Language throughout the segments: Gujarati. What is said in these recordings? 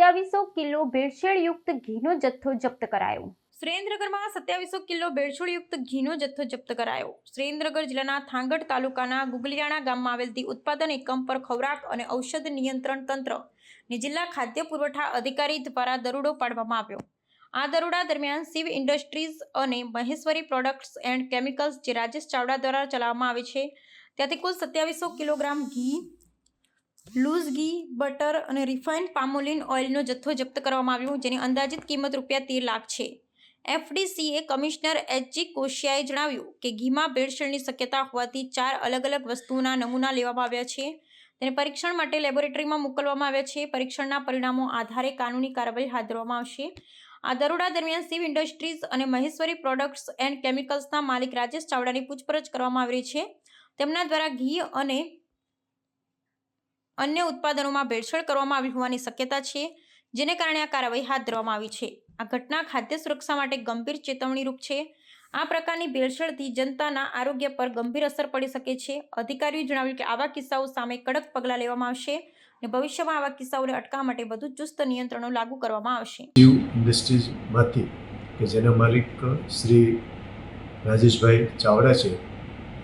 2700 કિલો ભેળસેળયુક્ત ઘીનો જથ્થો જપ્ત કરાયો। સુરેન્દ્રનગરમાં 2700 કિલો ભેળસેળયુક્ત ઘીનો જથ્થો જપ્ત કરાયો। સુરેન્દ્રનગર જિલ્લાના થાંગડ તાલુકાના ગુગલિયાણા ગામમાં આવેલ ધી ઉત્પાદન એકમ પર ખોરાક અને ઔષધ નિયંત્રણ તંત્ર ને જિલ્લા ખાદ્ય પુરવઠા અધિકારી દ્વારા દરોડો પાડવામાં આવ્યો। આ દરોડા દરમિયાન શિવ ઇન્ડસ્ટ્રીઝ અને મહેશ્વરી પ્રોડક્ટ્સ એન્ડ કેમિકલ્સ જે રાજેશ ચાવડા દ્વારા ચલાવવામાં આવે છે ત્યાંથી કુલ 2700 કિલોગ્રામ ઘી, લૂઝ ઘી, બટર અને રિફાઇન્ડ પામોલિન ઓઇલનો જથ્થો જપ્ત કરવામાં આવ્યો, જેની અંદાજિત કિંમત ₹13 લાખ છે। એફડીસીએ કમિશનર એચજી કોશિયાએ જણાવ્યું કે ઘીમાં ભેળસેળની શક્યતા હોવાથી 4 અલગ અલગ વસ્તુઓના નમૂના લેવામાં આવ્યા છે, તેને પરીક્ષણ માટે લેબોરેટરીમાં મોકલવામાં આવ્યા છે। પરીક્ષણના પરિણામો આધારે કાનૂની કાર્યવાહી હાથ ધરવામાં આવશે। આ દરોડા દરમિયાન શિવ ઇન્ડસ્ટ્રીઝ અને મહેશ્વરી પ્રોડક્ટ્સ એન્ડ કેમિકલ્સના માલિક રાજેશ ચાવડાની પૂછપરછ કરવામાં આવી રહી છે। તેમના દ્વારા ઘી અને અન્ય ઉત્પાદનોમાં ભેળસેળ કરવામાં આવી હોવાની શક્યતા છે, જેને કારણે આ કાર્યવાહી હાથ ધરવામાં આવી છે। આ ઘટના ખાદ્ય સુરક્ષા માટે ગંભીર ચેતવણીરૂપ છે। આ પ્રકારની ભેળસેળથી જનતાના આરોગ્ય પર ગંભીર અસર પડી શકે છે। અધિકારીઓએ જણાવ્યું કે આવા કિસ્સાઓ સામે કડક પગલાં લેવામાં આવશે અને ભવિષ્યમાં આવા કિસ્સાઓને અટકાવવા માટે વધુ ચુસ્ત નિયંત્રણો લાગુ કરવામાં આવશે। શિવ ઇન્ડસ્ટ્રીઝમાંથી કે જેના માલિક શ્રી રાજેશભાઈ ચાવડા છે,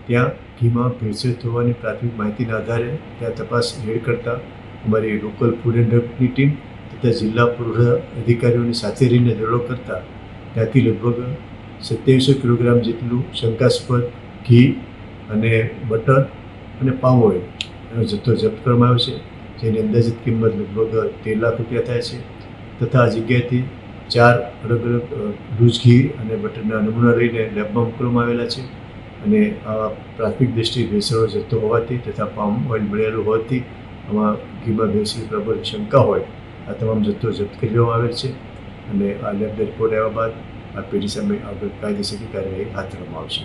ત્યાં ઘીમાં ભેળસેળ થવાની પ્રાથમિક માહિતીના આધારે ત્યાં તપાસ હેડ કરતા અમારી લોકલ ફૂડ એન્ડ ડ્રગની ટીમ તથા જિલ્લા પુરવઠા અધિકારીઓની સાથે રહીને દરોડો કરતા ત્યાંથી લગભગ 2700 કિલોગ્રામ જેટલું શંકાસ્પદ ઘી અને બટર અને પામ ઓઇલ એનો જથ્થો જપ્ત કરવામાં આવ્યો છે, જેની અંદાજિત કિંમત લગભગ ₹13 લાખ થાય છે તથા આ જગ્યાએથી 4 અલગ અલગ લૂઝ ઘી અને બટરના નમૂના લઈને લેબમાં મોકલવામાં આવેલા છે અને આ પ્રાથમિક દ્રષ્ટિએ ભેળસેળનો જથ્થો હોવાથી તથા પામ ઓઇલ મળેલું હોવાથી આમાં ઘીમાં ભેળસેળ બાબત શંકા હોય આ તમામ જથ્થો જપ્ત કરી લેવામાં આવેલ છે અને આ લેબના રિપોર્ટ આવ્યા બાદ આ પેઢી સામે આગળ કાયદેસરની કાર્યવાહી હાથ ધરવામાં આવશે।